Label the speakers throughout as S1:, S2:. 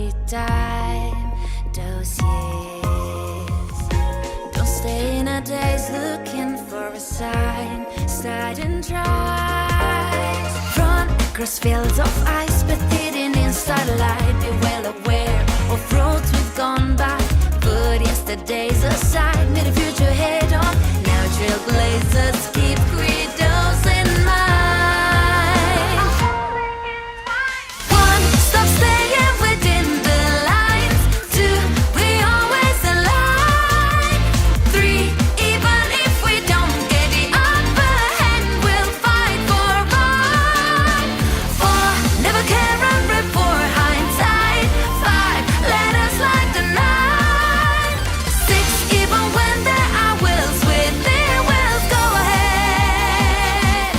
S1: every time those years. Don't stay in a daze looking for a sign. Start and try. Run across fields of ice, but hidden in starlight. Be well aware of roads we've gone by. Put yesterday's aside, meet the future head on. Now trailblazers keep credos in mind. One, stop staying within the lines. Two, we always align. Three, even if we don't get the upper hand, we'll fight for right. Four, never care and report hindsight. Five, let us light the night. Six, even when there are wills within wills, go ahead,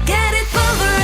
S1: get it pulverized.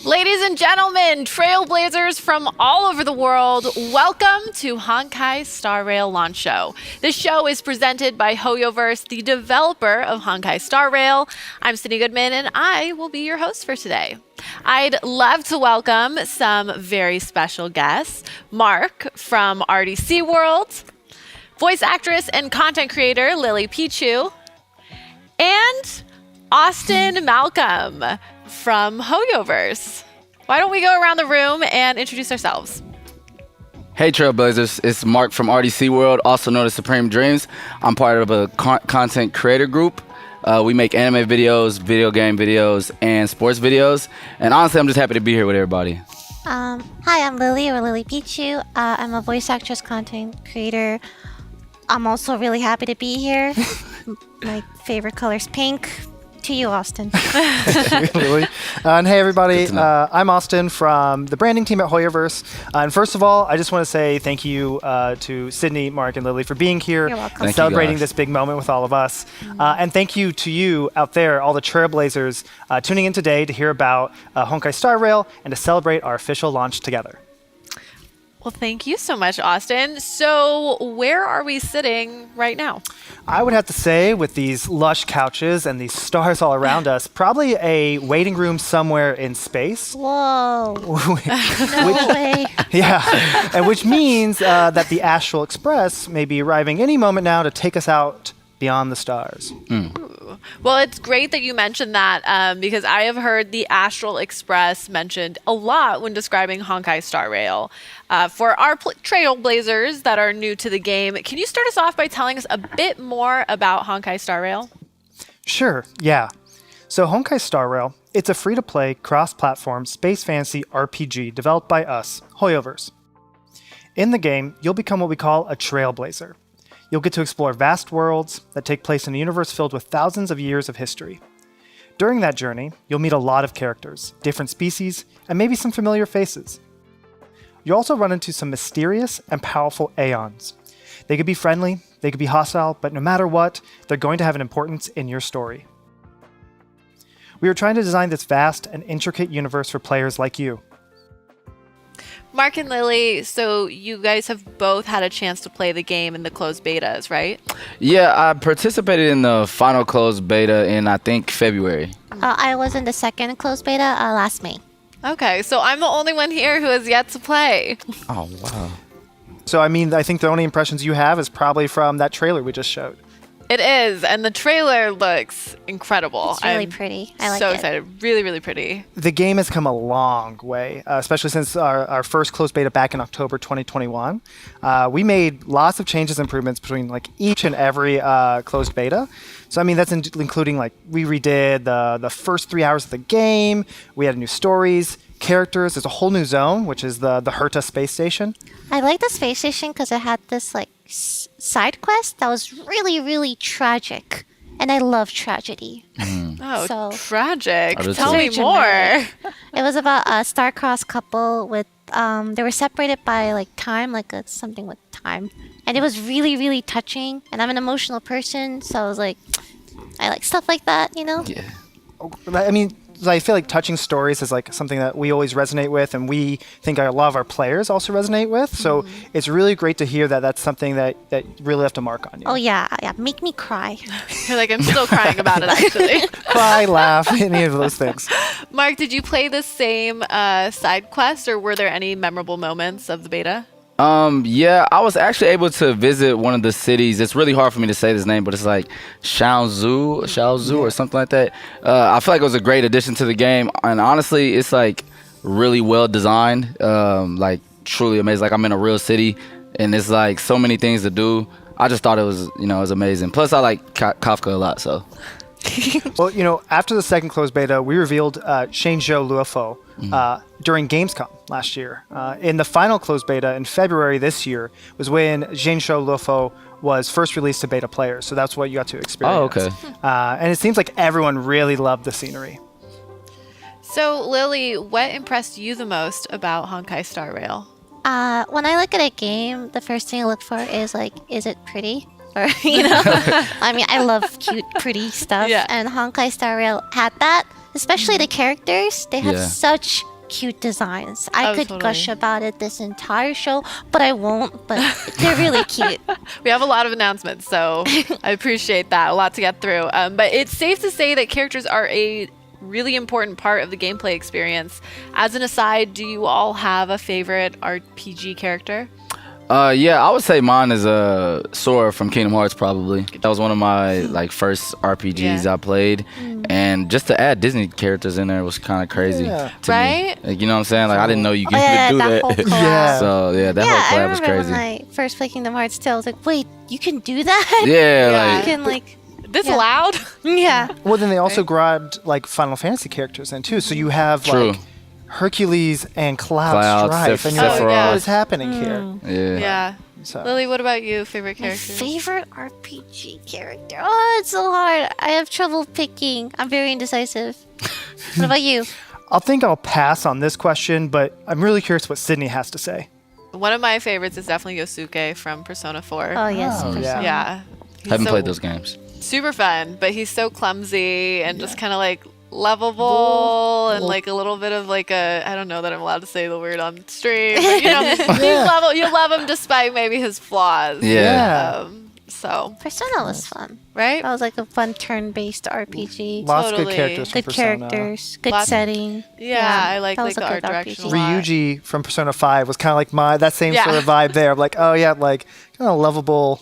S2: Ladies and gentlemen, trailblazers from all over the world, welcome to Honkai Star Rail Launch Show. This show is presented by HoYoverse, the developer of Honkai Star Rail. I'm Sydney Goodman, and I will be your host for today. I'd love to welcome some very special guests. Mark from RDC World, voice actress and content creator Lily Pichu, and Austin Malcolm from HoYoverse. Why don't we go around the room and introduce ourselves?
S3: Hey Trailblazers, it's Mark from RDC World, also known as Supreme Dreams. I'm part of a content creator group. We make anime videos, video game videos, and sports videos. And honestly, I'm just happy to be here with everybody.
S4: Hi, I'm Lily, or Lily Pichu. I'm a voice actress, content creator. I'm also really happy to be here. My favorite color is pink. To you, Austin.
S5: Really? And hey, everybody.
S3: Good to know.
S5: I'm Austin from the branding team at HoYoverse. And first of all, I just want to say thank you to Sydney, Mark, and Lily for being here
S4: You're welcome.
S3: Thank you,
S5: celebrating
S3: guys.
S5: this big moment with all of us. And thank you to you out there, all the Trailblazers, tuning in today to hear about Honkai Star Rail and to celebrate our official launch together.
S2: Well, thank you so much, Austin. So where are we sitting right now?
S5: I would have to say, with these lush couches and these stars all around us, probably a waiting room somewhere in space.
S4: Whoa. No way.
S5: Yeah, and which means that the Astral Express may be arriving any moment now to take us out beyond the stars.
S2: Well, it's great that you mentioned that because I have heard the Astral Express mentioned a lot when describing Honkai Star Rail. For our trailblazers that are new to the game, can you start us off by telling us a bit more about Honkai Star Rail?
S5: Sure, yeah. So Honkai Star Rail, it's a free-to-play, cross-platform, space fantasy RPG developed by us, HoYoverse. In the game, you'll become what we call a trailblazer. You'll get to explore vast worlds that take place in a universe filled with thousands of years of history. During that journey, you'll meet a lot of characters, different species, and maybe some familiar faces. You'll also run into some mysterious and powerful Aeons. They could be friendly, they could be hostile, but no matter what, they're going to have an importance in your story. We are trying to design this vast and intricate universe for players like you.
S2: Mark and Lily, so you guys have both had a chance to play the game in the closed betas, right?
S3: Yeah, I participated in the final closed beta in, I think, February.
S4: I was in the second closed beta last May.
S2: Okay, so I'm the only one here who has yet to play.
S3: Oh, wow.
S5: So, I think the only impressions you have is probably from that trailer we just showed.
S2: It is, and the trailer looks incredible.
S4: It's really
S2: I'm
S4: pretty. I like
S2: so
S4: it.
S2: excited. Really, really pretty.
S5: The game has come a long way, especially since our first closed beta back in October 2021. We made lots of changes and improvements between each and every closed beta. So that's including we redid the first 3 hours of the game. We added new stories, characters. There's a whole new zone, which is the Herta space station.
S4: I like the space station because it had this side quest that was really, really tragic. And I love tragedy.
S2: Oh,
S4: So-
S2: tragic.
S3: I do
S2: Tell
S3: too.
S2: me
S4: Very
S2: more.
S4: dramatic. It was about a star-crossed couple with, they were separated by time, something with time. And it was really, really touching. And I'm an emotional person, so I was like, I like stuff like that, you know?
S3: Yeah.
S5: I mean, I feel like touching stories is like something that we always resonate with, and we think a lot of our players also resonate with. So it's really great to hear that that's something that really left a mark on you.
S4: Oh yeah, make me cry.
S2: You're like, I'm still crying about it, actually.
S5: Cry, laugh, any of those things.
S2: Mark, did you play the same side quest, or were there any memorable moments of the beta?
S3: Yeah, I was actually able to visit one of the cities. It's really hard for me to say this name, but it's like Shaozu or something like that. I feel like it was a great addition to the game, and honestly, it's like really well designed, like truly amazing. Like I'm in a real city, and it's like so many things to do. I just thought it was, it was amazing. Plus, I like Kafka a lot, so.
S5: Well, after the second closed beta, we revealed Shenzhou Luofo during Gamescom last year. In the final closed beta in February this year was when Shenzhou Luofo was first released to beta players. So that's what you got to experience.
S3: Oh, okay.
S5: And it seems like everyone really loved the scenery.
S2: So, Lily, what impressed you the most about Honkai Star Rail?
S4: When I look at a game, the first thing I look for is like, is it pretty? Or, I mean, I love cute, pretty stuff.
S2: Yeah.
S4: And Honkai Star Rail had that, especially the characters. They have
S3: Yeah.
S4: such cute designs. I could
S2: totally.
S4: gush about it this entire show, but I won't. But they're really cute.
S2: We have a lot of announcements, so I appreciate that. A lot to get through. But it's safe to say that characters are a really important part of the gameplay experience. As an aside, do you all have a favorite RPG character?
S3: Yeah, I would say mine is Sora from Kingdom Hearts, probably. That was one of my first RPGs
S2: Yeah.
S3: I played, and just to add Disney characters in there was kind of crazy,
S5: Yeah.
S3: to me.
S2: Right?
S3: Like, you know what I'm saying? Like I didn't know you could
S4: Yeah,
S3: do
S4: that
S3: that.
S4: whole collab.
S5: Yeah.
S3: So yeah, that
S4: Yeah,
S3: whole
S4: I
S3: collab was
S4: remember
S3: crazy.
S4: when I first played Kingdom Hearts 2, I was like, wait, you can do that?
S3: Yeah,
S2: Yeah.
S4: You can like,
S2: This
S4: Yeah.
S2: loud?
S4: yeah.
S5: Well, then they also grabbed like Final Fantasy characters in too. So you have
S3: True.
S5: like Hercules and Cloud
S3: Cloud,
S5: Strife, and you're like,
S2: Sephiroth.
S5: what is happening here?
S3: Yeah.
S2: Yeah.
S5: So.
S2: Lily, what about you? Favorite
S4: My
S2: character?
S4: favorite RPG character. Oh, it's so hard. I have trouble picking. I'm very indecisive. What about you?
S5: I think I'll pass on this question, but I'm really curious what Sydney has to say.
S2: One of my favorites is definitely Yosuke from Persona 4.
S4: Oh, yes.
S5: Oh, yeah.
S2: Yeah. He's
S3: Haven't
S2: so
S3: played those games.
S2: Super fun, but he's so clumsy and just kind of like lovable and like a little bit of like a, I don't know that I'm allowed to say the word on stream, but you love him despite maybe his flaws.
S3: Yeah.
S2: So,
S4: Persona was fun.
S2: right?
S4: That was like a fun turn-based RPG.
S5: Lots of
S2: Totally.
S5: good characters from
S4: Good
S5: Persona.
S4: characters, good
S2: Lots-
S4: setting.
S2: Yeah, I like
S4: that was
S2: the
S4: a
S2: art
S4: good
S2: direction a
S4: RPG.
S2: lot.
S5: Ryuji from Persona 5 was kind of like that same
S2: Yeah.
S5: sort of vibe there. I'm like, oh yeah, like kind of lovable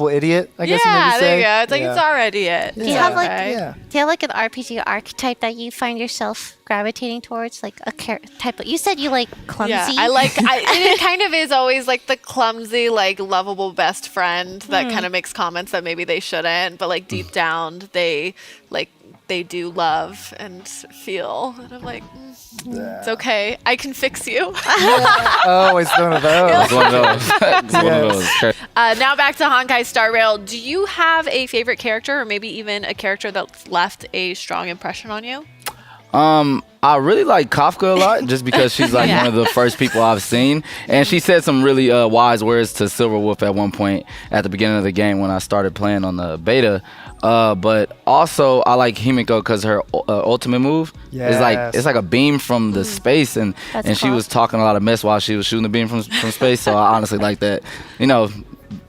S5: idiot, I guess you
S2: Yeah,
S5: maybe say.
S2: there you go. It's like
S5: Yeah.
S2: it's already it.
S4: Do you have like
S2: right?
S5: Yeah.
S4: do you have like an RPG archetype that you find yourself gravitating towards, like a type of? You said you like clumsy.
S2: Yeah, it kind of is always like the clumsy, like lovable best friend that kind of makes comments that maybe they shouldn't, but like deep down they do love and feel. And I'm like, it's okay. I can fix you.
S5: Oh, it's one of those.
S3: It's one of those. It's one of those.
S2: Now back to Honkai Star Rail. Do you have a favorite character or maybe even a character that's left a strong impression on you?
S3: I really like Kafka a lot just because she's like one of the first people I've seen. And she said some really wise words to Silverwolf at one point at the beginning of the game when I started playing on the beta. But also I like Himiko because her ultimate move is
S5: Yes.
S3: it's like a beam from the space, and
S4: That's
S3: she was talking a lot of mess while she was shooting the beam from space. So I honestly like that.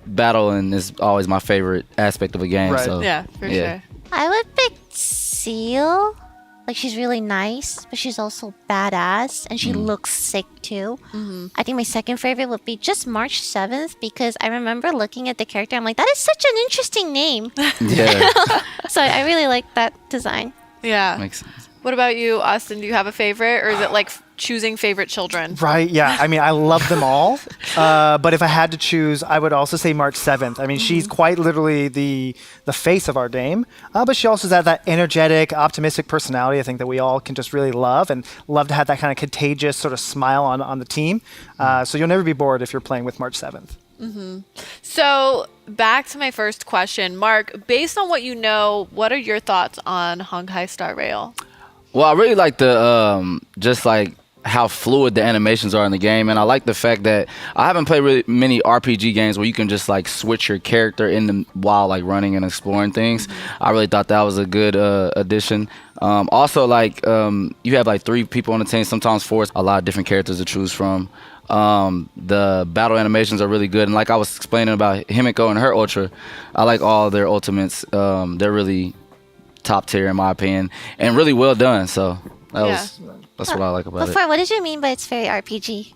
S3: Battling is always my favorite aspect of a game.
S5: Right.
S3: So
S2: Yeah, for sure.
S4: I would pick Seal. Like, she's really nice, but she's also badass, and she looks sick too. I think my second favorite would be just March 7th, because I remember looking at the character. I'm like, that is such an interesting name.
S3: Yeah,
S4: So I really like that design.
S2: Yeah.
S3: makes sense.
S2: What about you, Austin? Do you have a favorite, or is it like choosing favorite children?
S5: Right, yeah. I mean, I love them all. But if I had to choose, I would also say March 7th. I mean, she's quite literally the face of our game. But she also has that energetic, optimistic personality, I think, that we all can just really love, and love to have that kind of contagious sort of smile on the team. So you'll never be bored if you're playing with March 7th.
S2: So back to my first question, Mark. Based on what you know, what are your thoughts on Honkai Star Rail?
S3: Well, I really like the just like how fluid the animations are in the game, and I like the fact that I haven't played really many RPG games where you can just like switch your character in the while like running and exploring things. I really thought that was a good addition. Also, like you have like 3 people on the team, sometimes 4. A lot of different characters to choose from. The battle animations are really good, and like I was explaining about Himiko and her ultra, I like all their ultimates. They're really top tier in my opinion, and really well done. So that's what I like about
S4: Before,
S3: it.
S4: what did you mean by it's very RPG?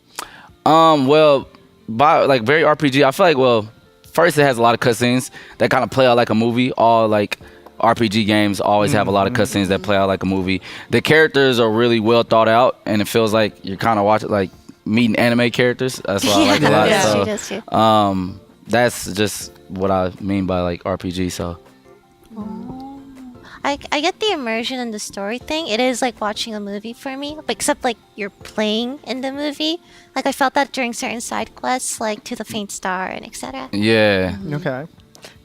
S3: Well, by like very RPG, I feel like, well, first it has a lot of cutscenes that kind of play out like a movie. All like RPG games always have a lot of cutscenes that play out like a movie. The characters are really well thought out, and it feels like you're kind of watching like meeting anime characters. That's what I like a lot.
S4: Yeah,
S3: So,
S4: that's true.
S3: that's just what I mean by like RPG. So
S4: I get the immersion in the story thing. It is like watching a movie for me, but except like you're playing in the movie. Like I felt that during certain side quests, like To the Faint Star and etc.
S3: yeah,
S5: Okay.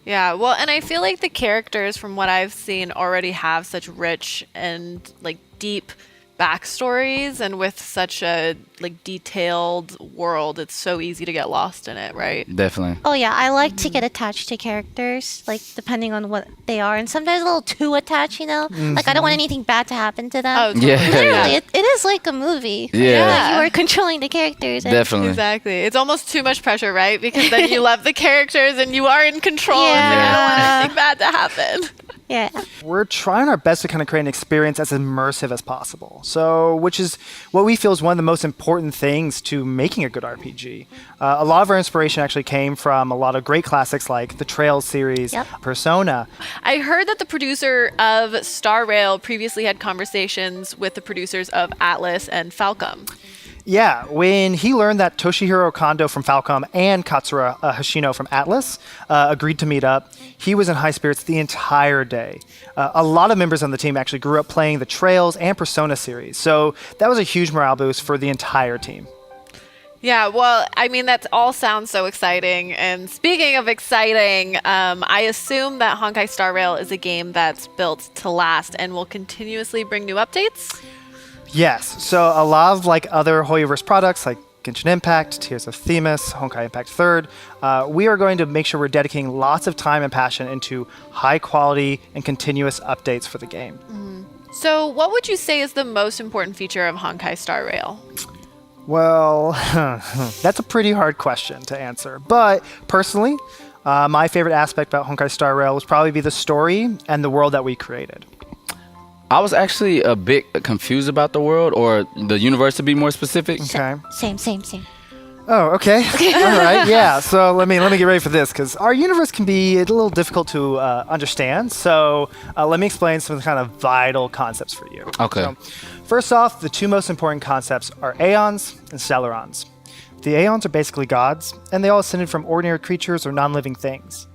S2: Yeah, well, and I feel like the characters from what I've seen already have such rich and like deep backstories, and with such a like detailed world, it's so easy to get lost in it, right?
S3: definitely.
S4: Oh yeah, I like to get attached to characters, like depending on what they are, and sometimes a little too attached, you know. Like I don't want anything bad to happen to them.
S2: Oh, totally.
S3: Yeah.
S4: Literally, it is like a movie.
S3: Yeah.
S4: Like you are controlling the characters. And
S3: Definitely.
S2: Exactly. It's almost too much pressure, right? Because then you love the characters and you are in control, and you don't want anything bad to happen.
S4: Yeah.
S5: We're trying our best to kind of create an experience as immersive as possible. So, which is what we feel is one of the most important things to making a good RPG. A lot of our inspiration actually came from a lot of great classics like the Trails series,
S4: Yep.
S5: Persona.
S2: I heard that the producer of Star Rail previously had conversations with the producers of Atlas and Falcom.
S5: Yeah, when he learned that Toshihiro Kondo from Falcom and Katsura Hashino from Atlas agreed to meet up, he was in high spirits the entire day. A lot of members on the team actually grew up playing the Trails and Persona series, so that was a huge morale boost for the entire team.
S2: Yeah, well, I mean, that all sounds so exciting. And speaking of exciting, I assume that Honkai Star Rail is a game that's built to last and will continuously bring new updates?
S5: Yes, so a lot of like other Hoyoverse products like Genshin Impact, Tears of Themis, Honkai Impact 3rd, we are going to make sure we're dedicating lots of time and passion into high quality and continuous updates for the game.
S2: So what would you say is the most important feature of Honkai Star Rail?
S5: Well, that's a pretty hard question to answer. But personally, my favorite aspect about Honkai Star Rail would probably be the story and the world that we created.
S3: I was actually a bit confused about the world, or the universe to be more specific.
S5: Okay.
S4: Same.
S5: Oh, okay. All right. Yeah. So let me get ready for this, because our universe can be a little difficult to understand. So let me explain some of the kind of vital concepts for you.
S3: Okay.
S5: So, first off, the 2 most important concepts are aeons and stellarons. The aeons are basically gods, and they all ascended from ordinary creatures or non-living things.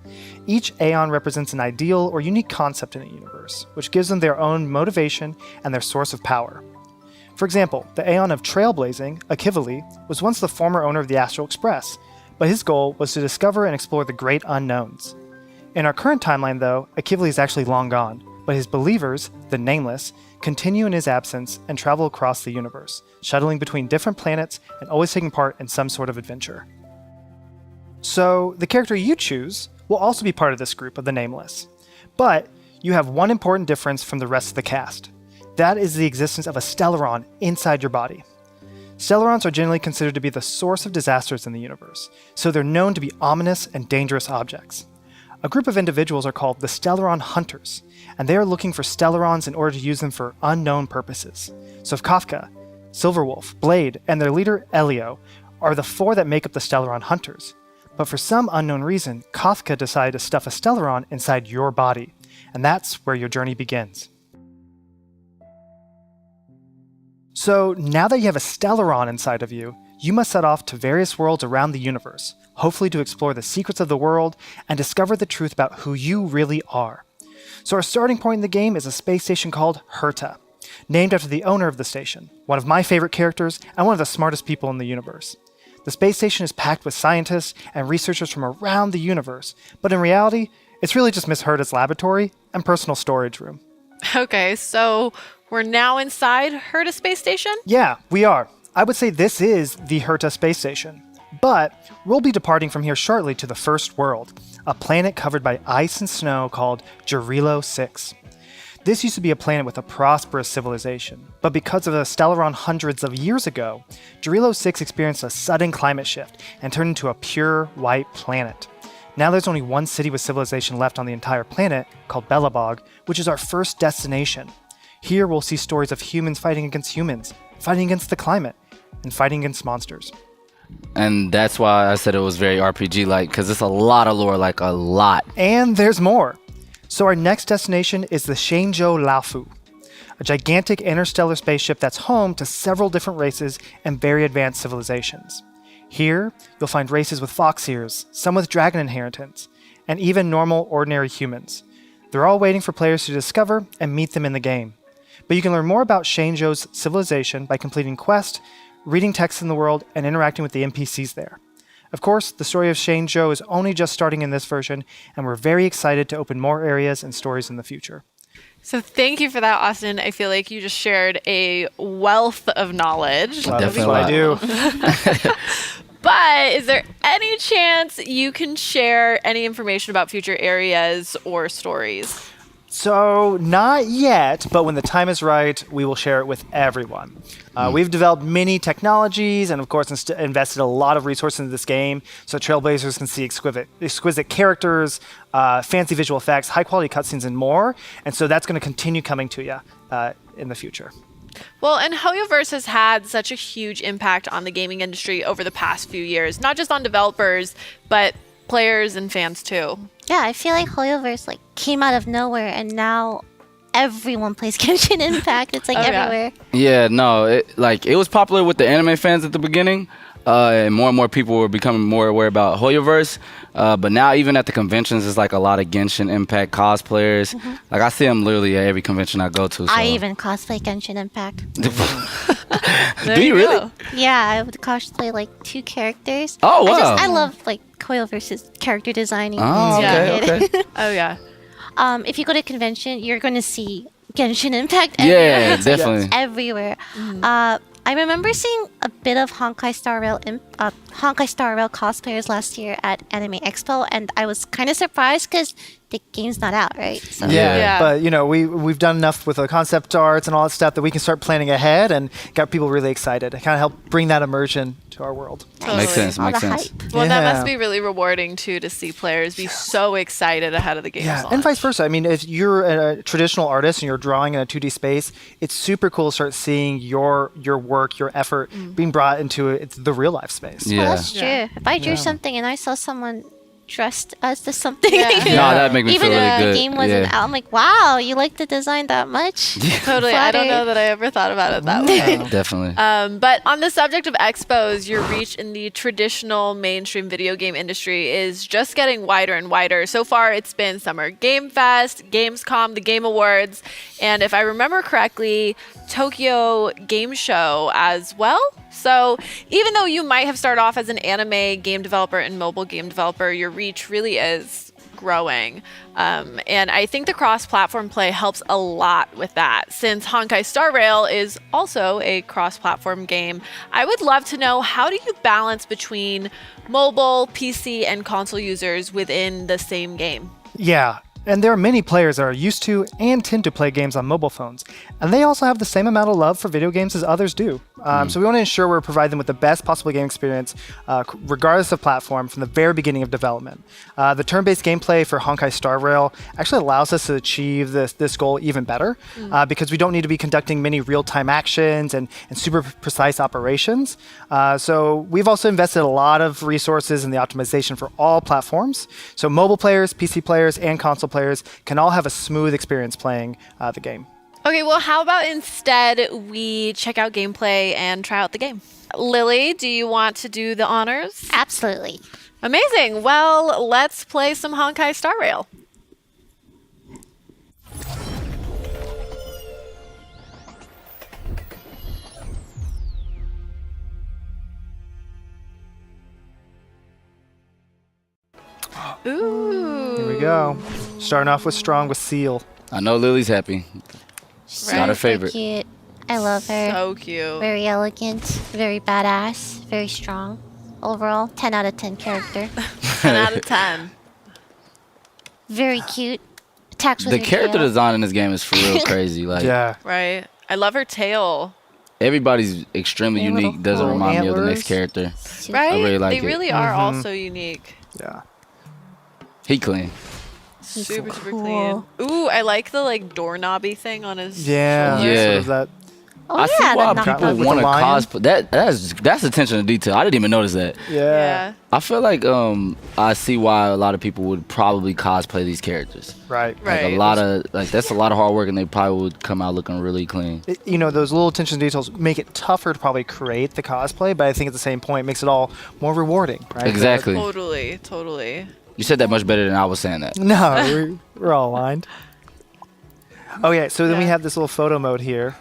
S5: Each aeon represents an ideal or unique concept in the universe, which gives them their own motivation and their source of power. For example, the aeon of trailblazing, Akivali, was once the former owner of the Astral Express, but his goal was to discover and explore the great unknowns. In our current timeline, though, Akivali is actually long gone, but his believers, the Nameless, continue in his absence and travel across the universe, shuttling between different planets and always taking part in some sort of adventure. So, the character you choose will also be part of this group of the Nameless. But you have one important difference from the rest of the cast. That is the existence of a stellaron inside your body. Stellarons are generally considered to be the source of disasters in the universe, so they're known to be ominous and dangerous objects. A group of individuals are called the Stellaron Hunters, and they are looking for stellarons in order to use them for unknown purposes. So Kafka, Silverwolf, Blade, and their leader Elio are the 4 that make up the Stellaron Hunters. But for some unknown reason, Kafka decided to stuff a stellaron inside your body, and that's where your journey begins. So now that you have a stellaron inside of you, you must set off to various worlds around the universe, hopefully to explore the secrets of the world and discover the truth about who you really are. So our starting point in the game is a space station called Herta, named after the owner of the station, one of my favorite characters and one of the smartest people in the universe. The space station is packed with scientists and researchers from around the universe, but in reality, it's really just Miss Herta's laboratory and personal storage room.
S2: Okay, so we're now inside Herta Space Station?
S5: Yeah, we are. I would say this is the Herta space station. But we'll be departing from here shortly to the first world, a planet covered by ice and snow called Jarilo 6. This used to be a planet with a prosperous civilization, but because of a Stellaron hundreds of years ago, Jarilo 6 experienced a sudden climate shift and turned into a pure white planet. Now there's only one city with civilization left on the entire planet, called Belobog, which is our first destination. Here we'll see stories of humans, fighting against the climate, and fighting against monsters.
S3: And that's why I said it was very RPG-like, because it's a lot of lore, like a lot.
S5: And there's more. So our next destination is the Shenzhou Laofu, a gigantic interstellar spaceship that's home to several different races and very advanced civilizations. Here, you'll find races with fox ears, some with dragon inheritance, and even normal, ordinary humans. They're all waiting for players to discover and meet them in the game. But you can learn more about Shenzhou's civilization by completing quests, reading texts in the world, and interacting with the NPCs there. Of course, the story of Shenzhou is only just starting in this version, and we're very excited to open more areas and stories in the future.
S2: So thank you for that, Austin. I feel like you just shared a wealth of knowledge.
S5: Well, that's
S3: Definitely.
S5: what I do.
S2: But is there any chance you can share any information about future areas or stories?
S5: So, not yet, but when the time is right, we will share it with everyone. We've developed many technologies and, of course, invested a lot of resources into this game so Trailblazers can see exquisite characters, fancy visual effects, high-quality cutscenes, and more. And so that's going to continue coming to you in the future.
S2: Well, and Hoyoverse has had such a huge impact on the gaming industry over the past few years, not just on developers, but players and fans too.
S4: Yeah, I feel like Hoyoverse came out of nowhere and now everyone plays Genshin Impact. It's everywhere.
S3: Yeah, no, it was popular with the anime fans at the beginning, and more people were becoming more aware about Hoyoverse. But now even at the conventions, it's a lot of Genshin Impact cosplayers. I see them literally at every convention I go to. So.
S4: I even cosplay Genshin Impact.
S2: There
S3: Do you really?
S2: go.
S4: Yeah, I would cosplay 2 characters.
S3: Oh, wow.
S4: I love Hoyoverse's character designing.
S3: Oh,
S2: Yeah.
S3: okay.
S2: Oh, yeah.
S4: If you go to a convention, you're going to see Genshin Impact
S3: Yeah,
S4: everywhere.
S3: definitely.
S4: Everywhere. I remember seeing a bit of Honkai Star Rail cosplayers last year at Anime Expo, and I was kind of surprised because the game's not out, right? So
S2: Yeah.
S5: But we've done enough with the concept arts and all that stuff that we can start planning ahead and got people really excited. It kind of helped bring that immersion to our world.
S2: Totally.
S3: Makes sense.
S4: all
S3: Makes
S4: the
S3: sense.
S4: hype.
S2: Well, that
S5: Yeah.
S2: must be really rewarding too to see players be so excited ahead of the game's launch.
S5: And vice versa. I mean, if you're a traditional artist and you're drawing in a 2D space, it's super cool to start seeing your work, your effort being brought into the real life space.
S3: Yeah.
S4: Well, that's true.
S2: Yeah.
S4: If I drew something and I saw someone dressed as something,
S2: Yeah.
S3: No, that'd make me
S4: even
S3: feel
S4: though
S3: really
S4: the
S3: good.
S4: game wasn't
S3: yeah.
S4: out, I'm like, wow, you like the design that much?
S2: Totally. I don't know
S4: Flattered.
S2: that I ever thought about it that way.
S3: Definitely.
S2: But on the subject of expos, your reach in the traditional mainstream video game industry is just getting wider and wider. So far, it's been Summer Game Fest, Gamescom, the Game Awards, and if I remember correctly, Tokyo Game Show as well. So even though you might have started off as an anime game developer and mobile game developer, your reach really is growing. And I think the cross-platform play helps a lot with that. Since Honkai Star Rail is also a cross-platform game, I would love to know, how do you balance between mobile, PC, and console users within the same game?
S5: Yeah. And there are many players that are used to and tend to play games on mobile phones. And they also have the same amount of love for video games as others do. So we want to ensure we provide them with the best possible game experience, regardless of platform, from the very beginning of development. The turn-based gameplay for Honkai Star Rail actually allows us to achieve this goal even better, because we don't need to be conducting many real-time actions and super precise operations. So we've also invested a lot of resources in the optimization for all platforms. So mobile players, PC players, and console players can all have a smooth experience playing the game.
S2: Okay, well, how about instead we check out gameplay and try out the game? Lily, do you want to do the honors?
S4: Absolutely.
S2: Amazing. Well, let's play some Honkai Star Rail. Ooh.
S5: Here we go. Starting off with Strong with Seal.
S3: I know Lily's happy. Not her
S4: Super
S3: favorite.
S4: Cute. I love her.
S2: So cute.
S4: Very elegant, very badass, very strong. Overall, 10 out of 10 character.
S2: 10 out of 10.
S4: Very cute. Attacks with
S3: The
S4: her
S3: character
S4: tail.
S3: design in this game is for real crazy. Like
S5: Yeah.
S2: Right. I love her tail.
S3: everybody's extremely
S4: Their
S3: unique.
S4: little
S3: Doesn't
S4: little
S3: remind me of the next
S5: antlers.
S3: character.
S4: Super-
S2: Right?
S3: really like
S2: they
S3: it.
S2: really are all so unique.
S5: Yeah.
S3: He clean.
S4: He's
S2: Super, super
S4: cool.
S2: clean. Ooh, I like the like doorknobby thing on his
S5: Yeah.
S2: shoulder.
S3: Yeah.
S5: Sort of that.
S4: Oh,
S3: I
S4: yeah,
S3: see why
S4: the
S3: people
S5: with the
S3: want to
S5: lion.
S3: cosplay. That's attention to detail. I didn't even notice that.
S5: Yeah.
S3: I feel like I see why a lot of people would probably cosplay these characters.
S5: Right.
S3: Like
S2: Right.
S3: a lot of that's a lot of hard work, and they probably would come out looking really clean.
S5: You know, those little attention to details make it tougher to probably create the cosplay, but I think at the same point it makes it all more rewarding, right?
S3: Exactly.
S2: Totally, totally.
S3: You said that much better than I was saying that.
S5: No, we're all aligned. Oh yeah, so then we
S2: Yeah.
S5: have this little photo mode here.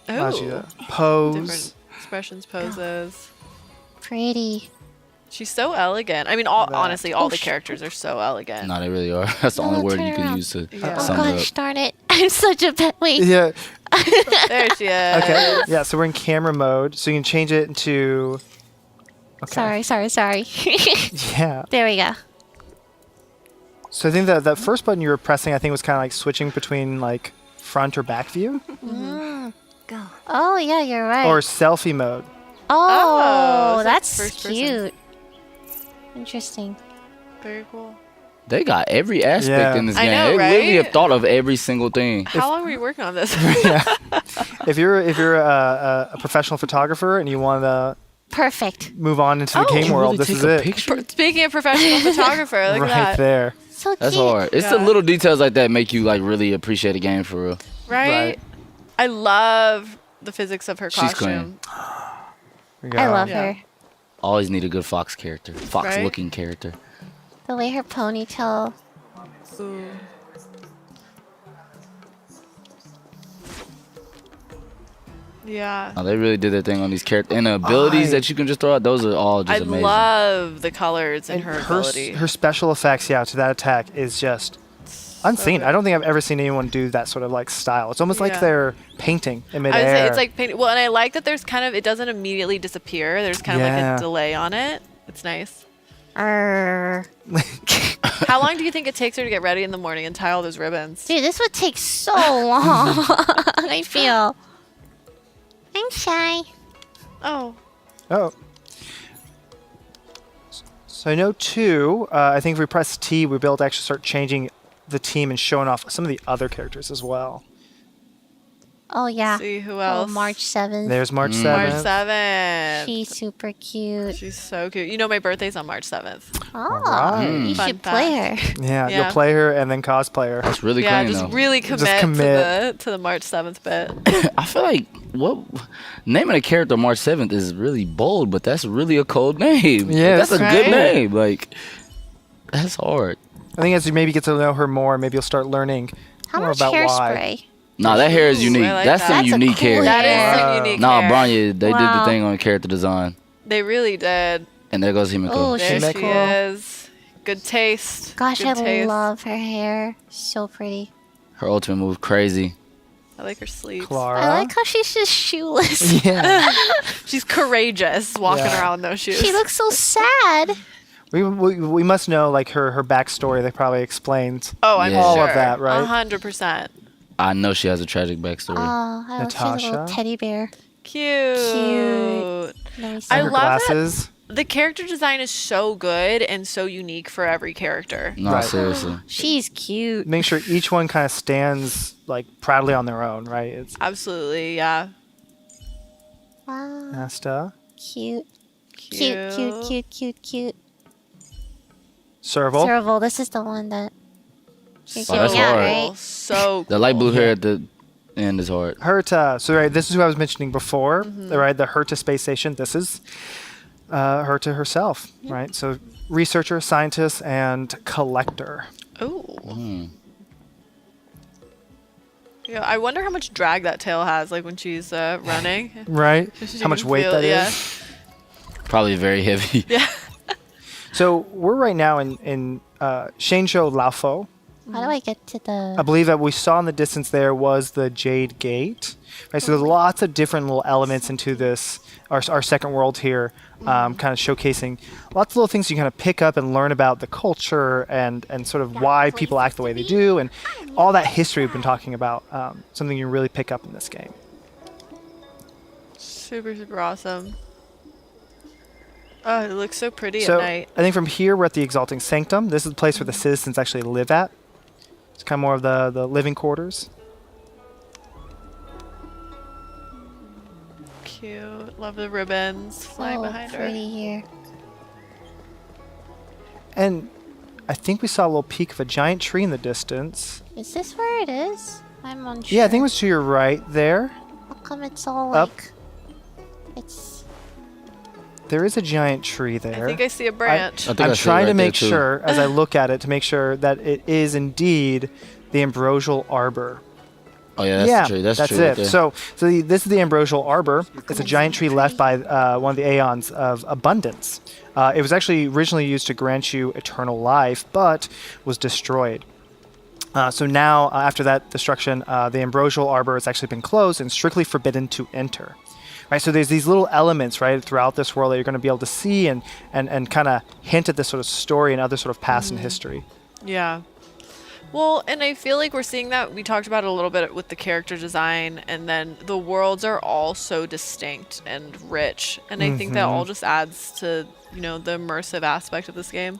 S5: Allows you
S2: Oh,
S5: to pose.
S2: different expressions, poses.
S4: Pretty.
S2: She's so elegant. I mean, honestly, all the characters are so elegant.
S3: No, they really are. That's the only
S4: Oh,
S3: word
S4: turn
S3: you can
S4: around.
S3: use to
S2: Yeah.
S4: Oh
S3: sum it
S4: gosh
S3: up.
S4: darn it. I'm such a pet. Wait.
S5: Yeah.
S2: There she is.
S5: Okay. Yeah. So we're in camera mode, so you can change it into. Okay.
S4: Sorry.
S5: Yeah.
S4: There we go.
S5: So I think that first button you were pressing, I think, was kind of like switching between like front or back view,
S4: Oh, yeah, you're right.
S5: or selfie mode.
S2: Oh,
S4: Oh,
S2: so
S4: that's
S2: first person.
S4: cute. Interesting.
S2: Very cool.
S3: They got every aspect
S5: Yeah.
S3: in this
S2: I
S3: game.
S2: know,
S3: They literally
S2: right?
S3: have thought of every single thing.
S2: How long were you working on this?
S5: If you're a professional photographer and you want to
S4: Perfect.
S5: move on into the
S2: Oh.
S5: game
S2: You
S5: world, this is it.
S2: Speaking of professional photographer, look
S5: Right
S2: at that.
S5: there.
S4: So
S3: That's
S4: cute.
S3: hard. It's the
S2: Yeah.
S3: little details like that make you like really appreciate a game for real.
S2: Right?
S5: Right.
S2: I love the physics of her
S3: She's
S2: costume.
S5: There we
S4: I
S5: go.
S4: love
S2: Yeah.
S4: her.
S3: Always need a good fox character. Fox
S2: Right?
S3: looking character.
S4: The way her ponytail.
S2: Ooh. Yeah.
S3: No, they really did their thing on these characters. And the abilities that you can just throw out, those are all just
S2: I
S3: amazing.
S2: love the colors in
S5: And
S2: her ability.
S5: her special effects, yeah, to that attack is just unseen. I don't think I've ever seen anyone do that sort of like style. It's almost like
S2: Yeah.
S5: they're painting in
S2: I would say
S5: midair.
S2: it's like paint. Well, and I like that there's kind of, it doesn't immediately disappear. There's kind of like
S5: Yeah.
S2: a delay on it. It's nice.
S4: Arr.
S2: How long do you think it takes her to get ready in the morning and tie all those ribbons?
S4: Dude, this would take so long. I feel. I'm shy.
S2: Oh,
S5: Oh. So I know too, I think if we press T, we'll be able to actually start changing the team and showing off some of the other characters as well.
S4: Oh, yeah.
S2: see who
S4: Oh,
S2: else?
S4: March 7th.
S5: There's March 7th.
S2: March 7th.
S4: She's super cute.
S2: She's so cute. You know, my birthday's on March 7th.
S4: Oh,
S5: Alright.
S4: you
S2: Fun
S4: should play her.
S5: Yeah,
S2: Yeah.
S5: you'll play her and then cosplay her.
S3: That's really
S2: Yeah,
S3: clean
S2: just
S3: though.
S2: really commit,
S5: commit.
S2: To the March 7th bit.
S3: I feel like what naming a character March 7th is really bold, but that's really a cold name.
S5: Yes.
S3: That's a good
S2: Right?
S3: name. Like that's hard.
S5: I think as you maybe get to know her more, maybe you'll start learning
S4: How
S5: more
S4: much
S5: about why.
S4: hairspray?
S3: Nah, that hair is
S2: Ooh,
S3: unique.
S2: I like
S3: That's
S2: that.
S3: some
S4: That's a
S3: unique
S4: cool
S3: hair.
S2: That is
S5: Wow.
S2: some unique
S3: Nah,
S2: hair.
S3: Branya, they did the
S4: Wow.
S3: thing on character design.
S2: They really did.
S3: And there goes Himiko.
S4: Oh,
S2: There
S4: she's
S2: she
S4: cool.
S2: is. Good taste.
S4: Gosh,
S2: Good
S4: I
S2: taste.
S4: love her hair. So pretty.
S3: Her ultimate move, crazy.
S2: I like her sleeves.
S5: Clara.
S4: I like how she's just shoeless.
S5: Yeah.
S2: She's courageous walking
S5: Yeah.
S2: around in those shoes.
S4: She looks so sad.
S5: we must know like her backstory that probably explains.
S2: Oh, I'm
S3: Yeah.
S2: sure.
S5: All of that, right?
S2: 100%.
S3: I know she has a tragic backstory.
S4: Oh, I love she's a little
S5: Natasha.
S4: teddy bear.
S2: Cute.
S4: Let me see.
S2: I
S5: her
S2: love that.
S5: glasses.
S2: The character design is so good and so unique for every character.
S3: no,
S5: Right.
S3: seriously.
S4: She's cute.
S5: Make sure each one kind of stands like proudly on their own, right? It's
S2: Absolutely, yeah.
S4: Wow.
S5: Asta,
S4: Cute. Cute.
S5: Serval.
S4: Serval, this is the one that you're
S2: So
S3: that's
S4: giving out,
S3: hard.
S4: right?
S2: So
S3: The light blue
S5: Yeah.
S3: hair at the end is hard.
S5: Herta. So right, this is who I was mentioning before.
S2: Mm-hmm.
S5: Right, the Herta space station. This is Herta herself, right? So researcher, scientist, and collector.
S2: Oh.
S3: Mm.
S2: Yeah, I wonder how much drag that tail has, like when she's running.
S5: Right?
S2: She
S5: How much
S2: can
S5: weight
S2: feel
S5: that
S2: it,
S5: is.
S2: yeah.
S3: Probably very heavy.
S2: Yeah.
S5: So we're right now in Shenzhou Laofo,
S4: How do I get to
S5: I
S4: the?
S5: believe that we saw in the distance there was the Jade Gate. Right, so there's lots of different little elements into this, our second world here, kind of showcasing lots of little things you kind of pick up and learn about the culture and sort of why people act the way they do and all that history we've been talking about. Something you really pick up in this game.
S2: Super, super awesome. Oh, it looks so pretty
S5: So
S2: at night.
S5: I think from here we're at the Exalting Sanctum. This is the place where the citizens actually live at. It's kind of more of the living quarters.
S2: Cute. Love the ribbons flying
S4: So
S2: behind her.
S4: pretty here.
S5: And I think we saw a little peak of a giant tree in the distance.
S4: Is this where it is? I'm unsure.
S5: Yeah, I think it was to your right there.
S4: How come it's all
S5: Up.
S4: like? It's.
S5: There is a giant tree there.
S2: I think I see a branch.
S3: I think
S5: I'm
S3: I see it
S5: trying to
S3: right there,
S5: make
S3: too.
S5: sure, as I look at it, to make sure that it is indeed the Ambrosial Arbor.
S3: Oh yeah, that's true. That's true.
S5: it.
S3: Right there.
S5: So this is the Ambrosial Arbor. It's a giant tree left by one of the Aeons of Abundance. It was actually originally used to grant you eternal life, but was destroyed. So now, after that destruction, the Ambrosial Arbor has actually been closed and strictly forbidden to enter. Right, so there's these little elements, right, throughout this world that you're going to be able to see and kind of hint at this sort of story and other sort of past in history.
S2: Yeah. Well, and I feel like we're seeing that. We talked about it a little bit with the character design, and then the worlds are all so distinct and rich. And I think that all just adds to, the immersive aspect of this game.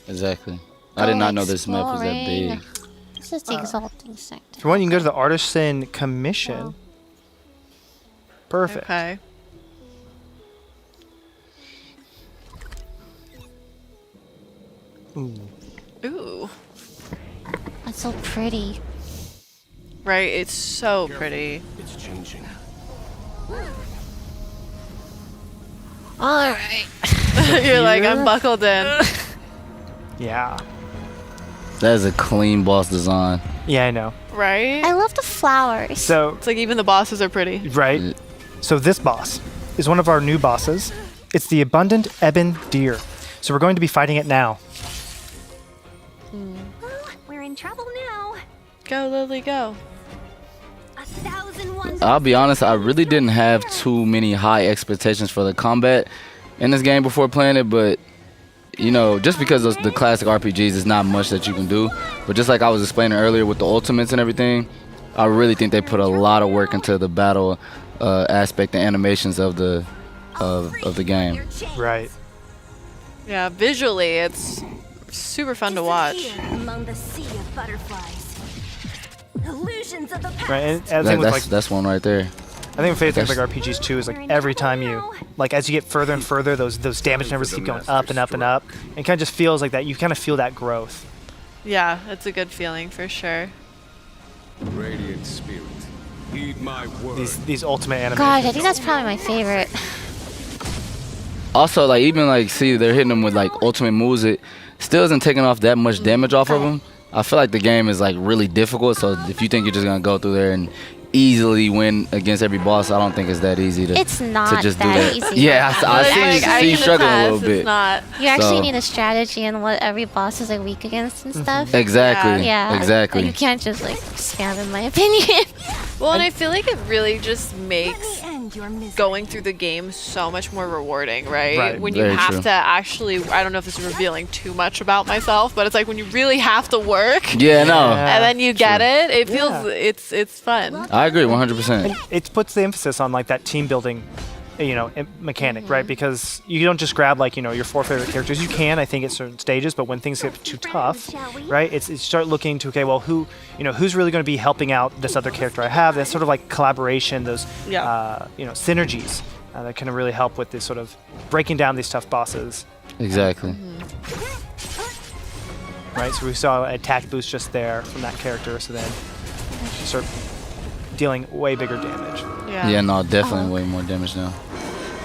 S3: Exactly. I did not know this map was that big.
S4: Exploring. This is the Exalting Sanctum.
S5: If you want, you can go to the Artisan Commission. Perfect.
S2: Okay. Ooh.
S4: That's so pretty.
S2: Right, it's so pretty.
S6: It's changing.
S4: All right.
S2: You're like, I'm
S5: Here?
S2: buckled in.
S5: Yeah.
S3: That is a clean boss design.
S5: Yeah, I know.
S2: Right?
S4: I love the flowers.
S5: So,
S2: It's like even the bosses are pretty.
S5: right. So this boss is one of our new bosses. It's the Abundant Ebon Deer. So we're going to be fighting it now.
S1: We're in trouble now.
S2: Go, Lily, go.
S1: 1,000 wonders.
S3: I'll be honest, I really didn't have too many high expectations for the combat in this game before playing it, but just because of the classic RPGs, there's not much that you can do. But just like I was explaining earlier with the ultimates and everything, I really think they put a lot of work into the battle aspect and animations of the game.
S5: Right.
S2: Yeah, visually, it's super fun to watch.
S1: Among the sea of butterflies. Illusions of the past.
S5: Right. And I think with
S3: That's one right there.
S5: I think favorite thing with like RPGs too is like every time you as you get further and further, those damage numbers keep going up and up and up. And it kind of just feels like that. You kind of feel that growth.
S2: Yeah, it's a good feeling for sure.
S6: Radiant spirit, heed my word.
S5: These ultimate animations.
S4: Gosh, I think that's probably my favorite.
S3: Also, see, they're hitting them with ultimate moves. It still isn't taking off that much damage off of them. I feel like the game is really difficult. So if you think you're just gonna go through there and easily win against every boss, I don't think it's that easy to.
S4: It's not
S3: just do
S4: that
S3: that.
S4: easy.
S3: Yeah, I see you
S2: can
S3: struggling a
S2: attest,
S3: little bit.
S2: It's not.
S4: You actually
S3: So-
S4: need a strategy and what every boss is weak against and stuff.
S3: Exactly.
S4: Yeah.
S3: Exactly.
S4: You can't just spam, in my opinion.
S2: Well, and I feel like it really just makes
S1: End your misery.
S2: going through the game so much more rewarding, right?
S5: Right.
S2: When you
S3: Very
S2: have
S3: true.
S2: to actually, I don't know if this is revealing too much about myself, but it's like when you really have to work
S3: Yeah, no.
S2: and then you get it, it feels,
S5: Yeah.
S2: it's fun.
S3: I agree 100%.
S5: It puts the emphasis on that team building, mechanic, right? Because you don't just grab your 4 favorite characters. You can, I think, at certain stages, but when things get too tough, right? It's you start looking to who's really going to be helping out this other character I have. That's sort of collaboration, those
S2: Yeah.
S5: synergies that can really help with this sort of breaking down these tough bosses,
S3: Exactly.
S5: right? So we saw an attack boost just there from that character, so then you start dealing way bigger damage.
S3: Yeah, no, definitely way more damage now.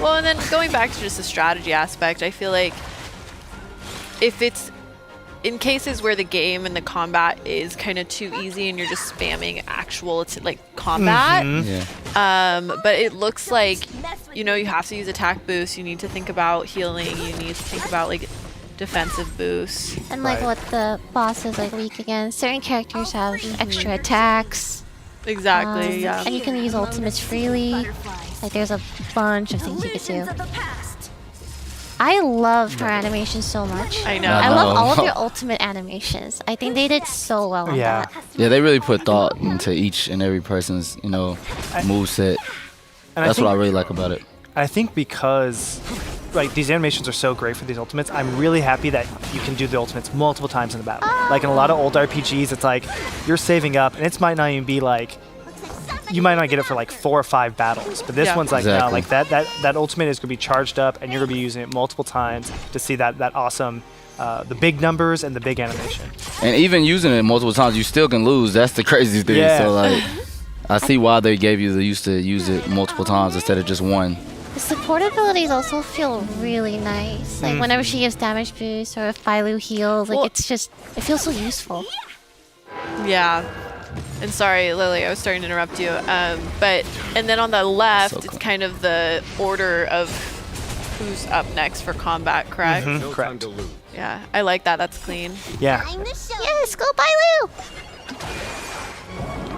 S2: Well, and then going back to just the strategy aspect, I feel like if it's in cases where the game and the combat is kind of too easy and you're just spamming actual combat,
S3: Yeah.
S2: but it looks like you have to use attack boost, you need to think about healing, you need to think about defensive boost.
S4: And like
S5: Right.
S4: what the boss is like weak against. Certain characters have extra attacks.
S2: Exactly, yeah.
S4: And you can use ultimates freely. Like there's a bunch of things you could do. I love her animation so much.
S2: I know.
S3: I
S4: I love
S3: know.
S4: all of their ultimate animations. I think they did so well on
S5: Yeah.
S4: that.
S3: Yeah, they really put thought into each and every person's, moveset.
S5: And
S3: That's what I really like about it.
S5: I think because like these animations are so great for these ultimates, I'm really happy that you can do the ultimates multiple times in the battle. Like in a lot of old RPGs, it's like you're saving up, and it might not even be like you might not get it for like 4 or 5 battles. But this
S2: Yeah.
S5: one's like no,
S3: Exactly.
S5: like that ultimate is gonna be charged up, and you're gonna be using it multiple times to see that awesome. The big numbers and the big animation.
S3: And even using it multiple times, you still can lose. That's the craziest thing.
S5: Yeah.
S3: So like, I see why they gave you the use to use it multiple times instead of just one.
S4: The support abilities also feel really nice. Like whenever she gives damage boost or if Bailu heals, like
S2: Well-
S4: it feels so useful.
S2: Yeah. And sorry, Lily, I was starting to interrupt you. And then on the left,
S3: So
S2: it's
S3: cool.
S2: kind of the order of who's up next for combat, correct?
S6: No time
S5: Correct.
S6: to lose.
S2: Yeah, I like that. That's clean.
S5: Yeah.
S4: Yes, go Bailu!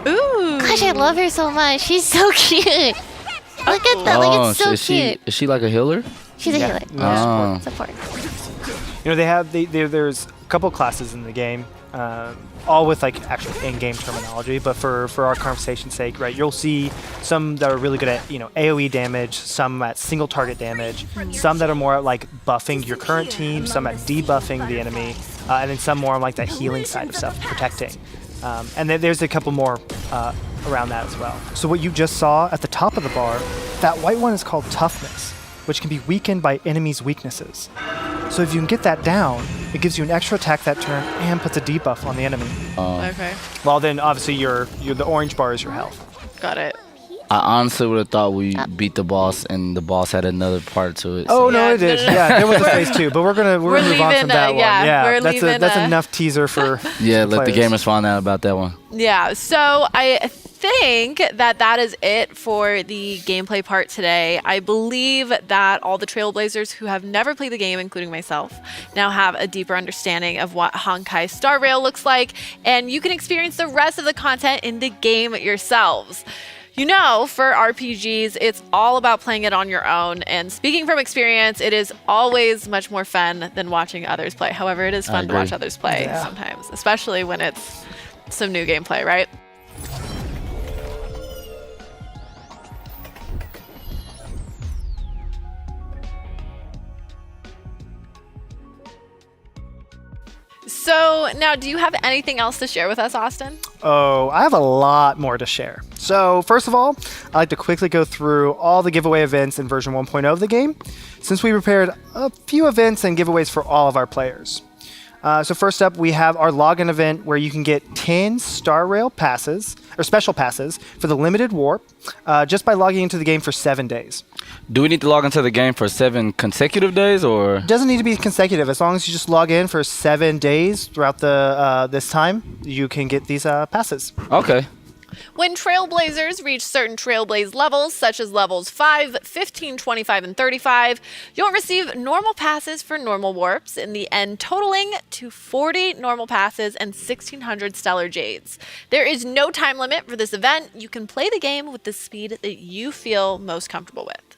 S2: Ooh.
S4: Gosh, I love her so much. She's so cute. Look at that, like it's so
S3: is she
S4: cute.
S3: is she like a healer?
S4: She's a healer.
S3: Oh.
S4: Support.
S5: You know, there's a couple classes in the game, all with like actual in-game terminology. But for our conversation's sake, right, you'll see some that are really good at AOE damage, some at single target damage, some that are more at like buffing your current team, some at debuffing the enemy, and then some more on like that healing side of stuff, protecting. And then there's a couple more around that as well. So what you just saw at the top of the bar, that white one is called toughness, which can be weakened by enemies' weaknesses. So if you can get that down, it gives you an extra attack that turn and puts a debuff on the enemy.
S2: Okay,
S5: Well, then obviously the orange bar is your health.
S2: got it.
S3: I honestly would have thought we beat the boss and the boss had another part to it.
S5: Oh
S2: Yeah,
S5: no, it is.
S2: no.
S5: Yeah, there was a phase 2, but we're gonna move on
S2: leaving,
S5: from that one.
S2: yeah, we're
S5: that's
S2: leaving,
S5: that's enough teaser for
S3: Yeah, let the
S5: players.
S3: gamers find out about that one.
S2: Yeah, so I think that is it for the gameplay part today. I believe that all the Trailblazers who have never played the game, including myself, now have a deeper understanding of what Honkai Star Rail looks like, and you can experience the rest of the content in the game yourselves. You know, for RPGs, it's all about playing it on your own. And speaking from experience, it is always much more fun than watching others play. However, it is
S3: I
S2: fun to watch
S3: agree.
S2: others play sometimes, especially when it's some new gameplay, right? So now, do you have anything else to share with us, Austin?
S5: Oh, I have a lot more to share. So, first of all, I'd like to quickly go through all the giveaway events in version 1.0 of the game, since we prepared a few events and giveaways for all of our players. So first up, we have our login event where you can get 10 Star Rail passes, or special passes, for the limited warp, just by logging into the game for 7 days.
S3: Do we need to log into the game for 7 consecutive days or?
S5: Doesn't need to be consecutive. As long as you just log in for 7 days throughout the this time, you can get these passes.
S3: Okay.
S2: When Trailblazers reach certain Trailblaze levels, such as levels 5, 15, 25, and 35, you'll receive normal passes for normal warps, in the end totaling to 40 normal passes and 1,600 Stellar Jades. There is no time limit for this event. You can play the game with the speed that you feel most comfortable with.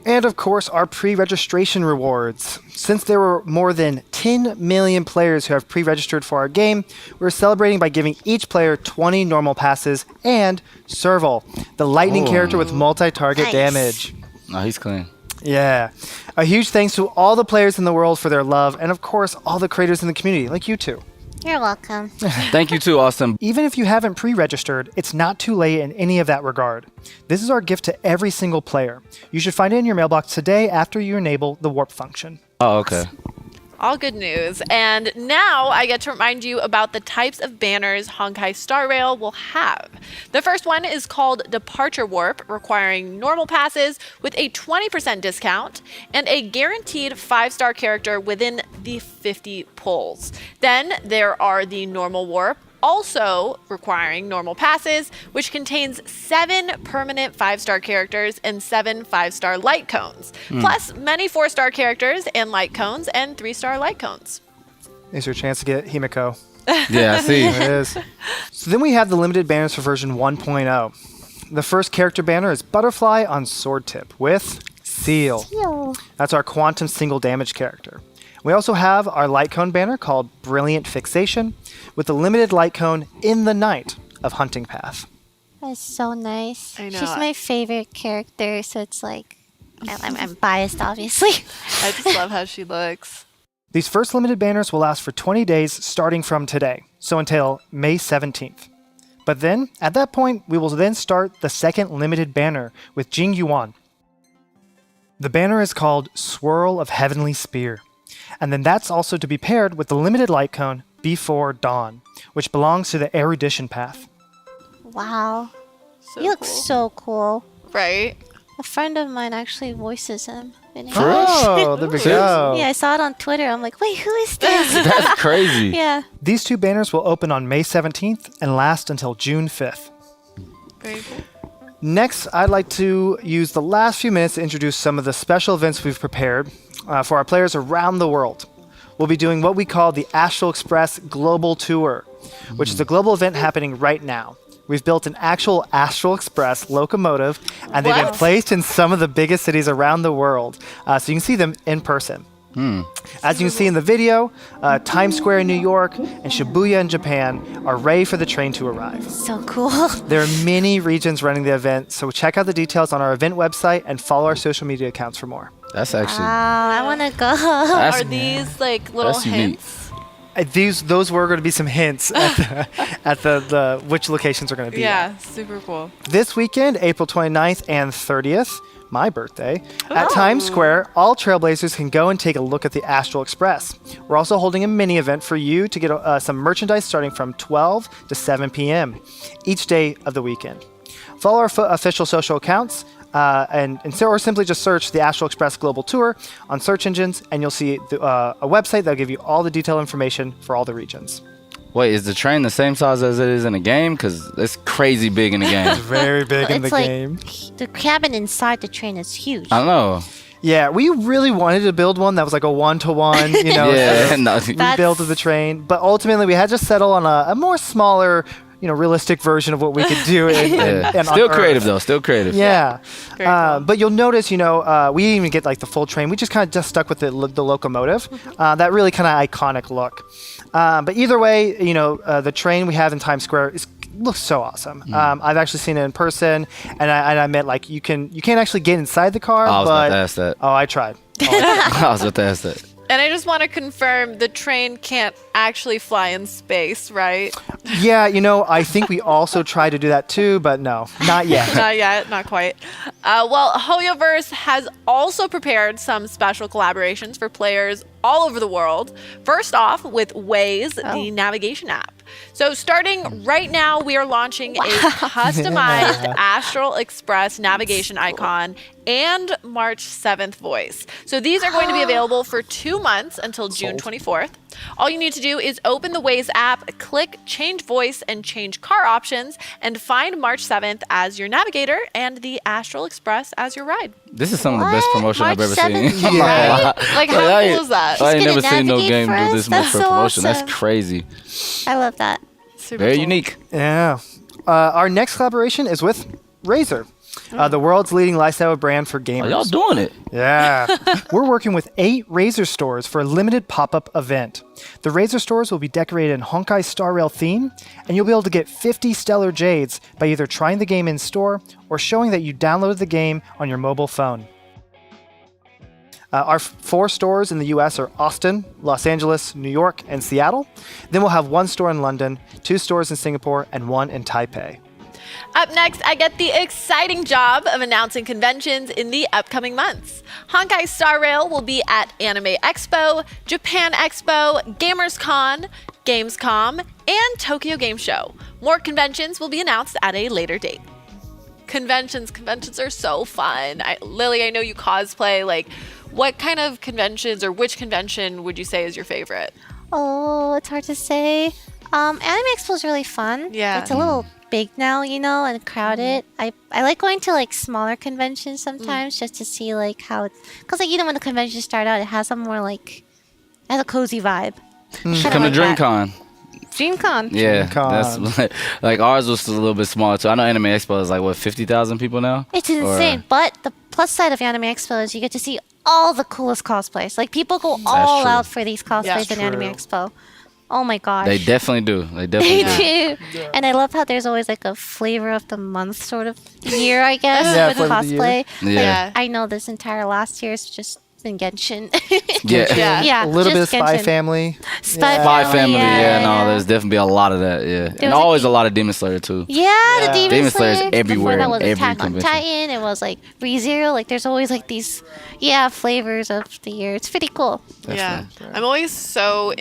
S5: And of course, our pre-registration rewards. Since there were more than 10 million players who have pre-registered for our game, we're celebrating by giving each player 20 normal passes and Serval, the lightning character with multi-target
S4: Nice.
S5: damage.
S3: No, he's clean.
S5: Yeah. A huge thanks to all the players in the world for their love, and of course, all the creators in the community, like you two.
S4: You're welcome.
S3: Thank you too, Austin.
S5: Even if you haven't pre-registered, it's not too late in any of that regard. This is our gift to every single player. You should find it in your mailbox today after you enable the warp function.
S3: Oh, okay.
S2: All good news. And now I get to remind you about the types of banners Honkai Star Rail will have. The first one is called Departure Warp, requiring normal passes with a 20% discount and a guaranteed 5-star character within the 50 pulls. Then there are the Normal Warp, also requiring normal passes, which contains 7 permanent 5-star characters and 7 5-star light cones, plus many 4-star characters and light cones and 3-star light cones.
S5: Here's your chance to get Himiko.
S3: Yeah, I see.
S5: There it is. So then we have the limited banners for version 1.0. The first character banner is Butterfly on Sword Tip with Seal. That's our quantum single damage character. We also have our light cone banner called Brilliant Fixation with the limited light cone in the night of Hunting Path.
S4: That's so nice.
S2: I know.
S4: She's my favorite character, so it's like I'm biased, obviously.
S2: I just love how she looks.
S5: These first limited banners will last for 20 days starting from today, so until May 17th. But then, at that point, we will then start the second limited banner with Jing Yuan. The banner is called Swirl of Heavenly Spear, and then that's also to be paired with the limited light cone Before Dawn, which belongs to the Erudition path.
S4: Wow.
S2: So
S4: He looks
S2: cool.
S4: so cool.
S2: Right?
S4: A friend of mine actually voices him. In English.
S5: Oh, there we go.
S4: Yeah, I saw it on Twitter. I'm like, wait, who is this?
S3: That's crazy.
S4: Yeah.
S5: These two banners will open on May 17th and last until June 5th.
S2: Very cool.
S5: Next, I'd like to use the last few minutes to introduce some of the special events we've prepared for our players around the world. We'll be doing what we call the Astral Express Global Tour, which is a global event happening right now. We've built an actual Astral Express locomotive, and they've been
S2: What?
S5: placed in some of the biggest cities around the world, so you can see them in person. As you can see in the video, Times Square in New York and Shibuya in Japan are ready for the train to arrive.
S4: So cool.
S5: There are many regions running the event, so check out the details on our event website and follow our social media accounts for more.
S3: That's actually
S4: I want to go.
S3: that's,
S2: Are these like little
S3: that's unique.
S2: hints?
S5: Those were going to be some hints at the which locations are going to be.
S2: Yeah, super cool.
S5: This weekend, April 29th and 30th, my birthday, at
S2: Oh.
S5: Times Square, all Trailblazers can go and take a look at the Astral Express. We're also holding a mini event for you to get some merchandise starting from 12 to 7 p.m. each day of the weekend. Follow our official social accounts or simply just search the Astral Express Global Tour on search engines, and you'll see a website that'll give you all the detailed information for all the regions.
S3: Wait, is the train the same size as it is in the game? Because it's crazy big in the game.
S5: Very big in the
S4: It's like
S5: game.
S4: the cabin inside the train is huge.
S3: I don't know.
S5: Yeah, we really wanted to build one that was like a one-to-one,
S3: Yeah, no,
S5: rebuild of the train, but ultimately we had to settle on a more smaller, realistic version of what we could do.
S3: yeah.
S5: on
S3: Still
S5: Earth.
S3: creative though. Still creative.
S5: Yeah,
S2: Very cool.
S5: but you'll notice, we didn't even get like the full train. We just kind of just stuck with the locomotive, that really kind of iconic look. But either way, the train we have in Times Square looks so awesome. I've actually seen it in person, and I meant like you can't actually get inside the car.
S3: I was
S5: but,
S3: about to ask that.
S5: Oh, I tried.
S3: I was about to ask that.
S2: And I just want to confirm the train can't actually fly in space, right?
S5: Yeah, I think we also tried to do that too, but no, not yet.
S2: Not yet, not quite. Well, Hoyoverse has also prepared some special collaborations for players all over the world. First off, with Waze, the navigation app. So starting right now, we are launching a customized Astral Express navigation icon and March 7th voice. So these are going to be available for 2 months until June 24th. All you need to do is open the Waze app, click Change Voice and change car options, and find March 7th as your navigator and the Astral Express as your ride.
S3: This is some of the best
S4: What?
S3: promotion I've
S4: March
S3: ever seen.
S4: 7th,
S3: I'm not gonna lie.
S2: Like, how
S3: I
S2: cool is that?
S3: I ain't
S4: She's
S3: never
S4: gonna
S3: seen no
S4: navigate
S3: game
S4: for
S3: do
S4: us?
S3: this much
S4: That's
S3: for
S4: so
S3: promotion.
S4: awesome.
S3: That's crazy.
S4: I love that.
S2: Super
S3: Very
S2: cool.
S3: unique.
S5: Yeah. Our next collaboration is with Razer, the world's leading lifestyle brand for gamers.
S3: Oh, y'all doing it?
S5: Yeah. We're working with 8 Razer stores for a limited pop-up event. The Razer stores will be decorated in Honkai Star Rail theme, and you'll be able to get 50 Stellar Jades by either trying the game in store or showing that you downloaded the game on your mobile phone. Our 4 stores in the US are Austin, Los Angeles, New York, and Seattle. Then we'll have 1 store in London, 2 stores in Singapore, and 1 in Taipei.
S2: Up next, I get the exciting job of announcing conventions in the upcoming months. Honkai Star Rail will be at Anime Expo, Japan Expo, GamersCon, Gamescom, and Tokyo Game Show. More conventions will be announced at a later date. Conventions are so fun. Lily, I know you cosplay. Like, what kind of conventions or which convention would you say is your favorite?
S4: Oh, it's hard to say. Anime Expo is really fun.
S2: Yeah.
S4: It's a little big now, and crowded. I like going to like smaller conventions sometimes just to see like how it's, because like when the conventions start out, it has a more like, it has a cozy vibe. Kinda
S3: Come to
S4: like that.
S3: DreamCon.
S4: DreamCon.
S3: Yeah,
S5: DreamCon.
S3: that's like ours was a little bit smaller too. I know Anime Expo is like what 50,000 people now.
S4: It's insane. But the plus side of Anime Expo is you get to see all the coolest cosplays. Like people go all
S3: true.
S4: out for these cosplays in Anime
S5: True.
S4: Expo. Oh my gosh.
S3: They definitely do. They definitely
S4: They
S3: do.
S4: do. And I love how there's always like a flavor of the month sort of year, I guess,
S5: Yeah,
S4: with
S5: flavor of the year.
S4: cosplay.
S3: Yeah.
S4: Like, I know this entire last year has just been Genshin.
S3: Yeah.
S2: Yeah.
S4: yeah.
S5: A little bit of
S4: just
S5: Spy
S4: Genshin.
S5: Family.
S4: Spy
S3: Spy Family, yeah, no,
S4: yeah.
S3: there's definitely a lot of that, yeah. And
S4: was
S3: always
S4: a-
S3: a lot of Demon Slayer too.
S4: Yeah, the Demon
S3: Demon Slayer's
S4: Slayer.
S3: everywhere
S4: Before that was
S3: in every
S4: Attack on
S3: convention.
S4: Titan. It was like ReZero. Like there's always like these, flavors of the year. It's pretty cool.
S2: Yeah. I'm always so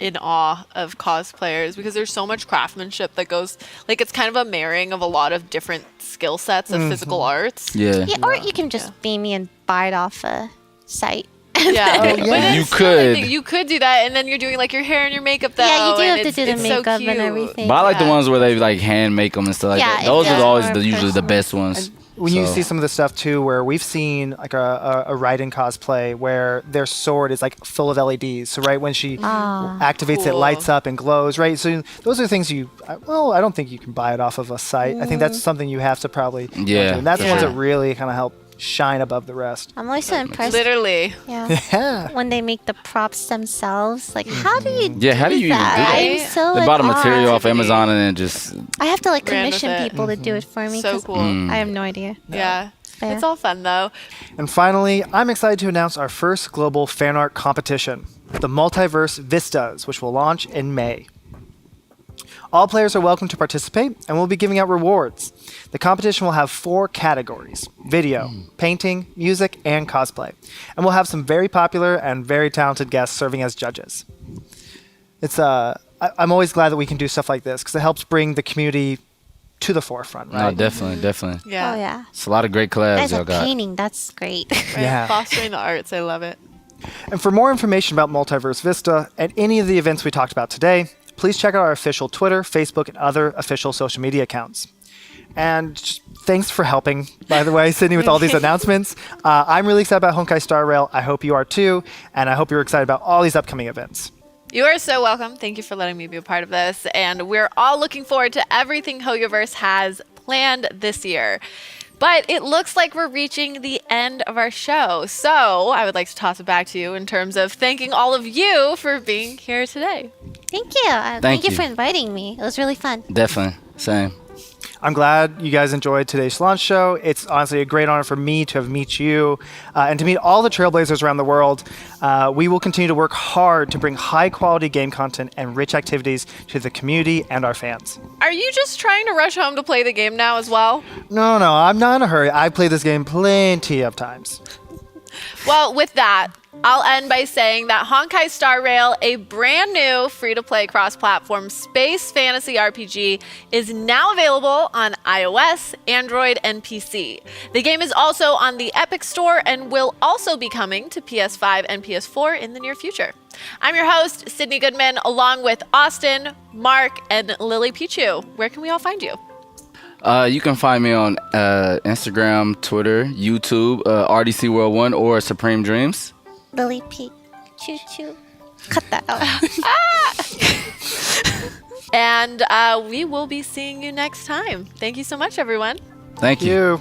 S2: in awe of cosplayers because there's so much craftsmanship that goes like it's kind of a marrying of a lot of different skill sets of physical arts.
S3: Yeah.
S4: Yeah, or you can just beam me and buy it off a site.
S2: Yeah.
S5: Oh,
S2: But
S5: yeah.
S2: it's
S3: You
S2: still, like,
S3: could.
S2: you could do that and then you're doing like your hair and your makeup though.
S4: Yeah, you do
S2: and
S4: have to do the
S2: it's so
S4: makeup and
S2: cute.
S4: everything.
S3: But I like the
S2: Yeah.
S3: ones where they like hand make them and stuff like
S4: Yeah,
S3: that.
S4: it
S3: Those
S4: feels
S3: are always
S4: more
S3: usually the
S4: personal.
S3: best ones.
S5: When you
S3: So-
S5: see some of the stuff too, where we've seen like a Raiden cosplay where their sword is like full of LEDs. So right when she activates, it
S2: Cool.
S5: lights up and glows. Right. So those are things I don't think you can buy it off of a site. I think that's something you have to probably. look
S3: Yeah,
S5: into. And that's the ones
S2: Yeah.
S5: that really kind of help shine above the rest.
S4: I'm always so impressed.
S2: Literally.
S4: Yeah.
S5: Yeah.
S4: When they make the props themselves, like how do you?
S3: Yeah, how do you even do that?
S4: I'm so
S2: They
S3: They bought a
S4: in
S3: material
S4: awe.
S3: off Amazon and then just
S4: I have to like
S2: Ran with
S4: commission
S2: it.
S4: people to do it for me.
S2: So
S4: 'cause
S2: cool.
S4: I have no idea.
S2: Yeah.
S4: Yeah.
S2: It's all fun though.
S5: And finally, I'm excited to announce our first global fan art competition, the Multiverse Vistas, which will launch in May. All players are welcome to participate, and we'll be giving out rewards. The competition will have 4 categories: video, painting, music, and cosplay. And we'll have some very popular and very talented guests serving as judges. I'm always glad that we can do stuff like this because it helps bring the community to the forefront,
S3: no,
S5: right?
S3: definitely.
S2: Yeah.
S4: Oh yeah.
S3: It's a lot of great collabs
S4: Guys
S3: y'all
S4: are
S3: got.
S4: painting. That's great.
S2: Right.
S5: Yeah.
S2: Fostering the arts. I love it.
S5: And for more information about Multiverse Vista and any of the events we talked about today, please check out our official Twitter, Facebook, and other official social media accounts. And just thanks for helping, by the way, Sydney, with all these announcements. I'm really excited about Honkai Star Rail. I hope you are too. And I hope you're excited about all these upcoming events.
S2: You are so welcome. Thank you for letting me be a part of this. And we're all looking forward to everything Hoyoverse has planned this year. But it looks like we're reaching the end of our show. So I would like to toss it back to you in terms of thanking all of you for being here today.
S4: Thank you. Thank you
S3: you.
S4: for inviting me. It was really fun.
S3: Definitely. Same.
S5: I'm glad you guys enjoyed today's launch show. It's honestly a great honor for me to have met you and to meet all the trailblazers around the world. We will continue to work hard to bring high quality game content and rich activities to the community and our fans.
S2: Are you just trying to rush home to play the game now as well?
S5: No, I'm not in a hurry. I've played this game plenty of times.
S2: Well, with that, I'll end by saying that Honkai Star Rail, a brand new free-to-play cross-platform space fantasy RPG, is now available on iOS, Android, and PC. The game is also on the Epic Store and will also be coming to PS5 and PS4 in the near future. I'm your host, Sydney Goodman, along with Austin, Mark, and Lily Pichu. Where can we all find you?
S3: You can find me on Instagram, Twitter, YouTube, RDC World 1, or Supreme Dreams.
S4: Lily P. Choo choo. Cut that out.
S2: And we will be seeing you next time. Thank you so much, everyone.
S3: Thank you.
S5: You.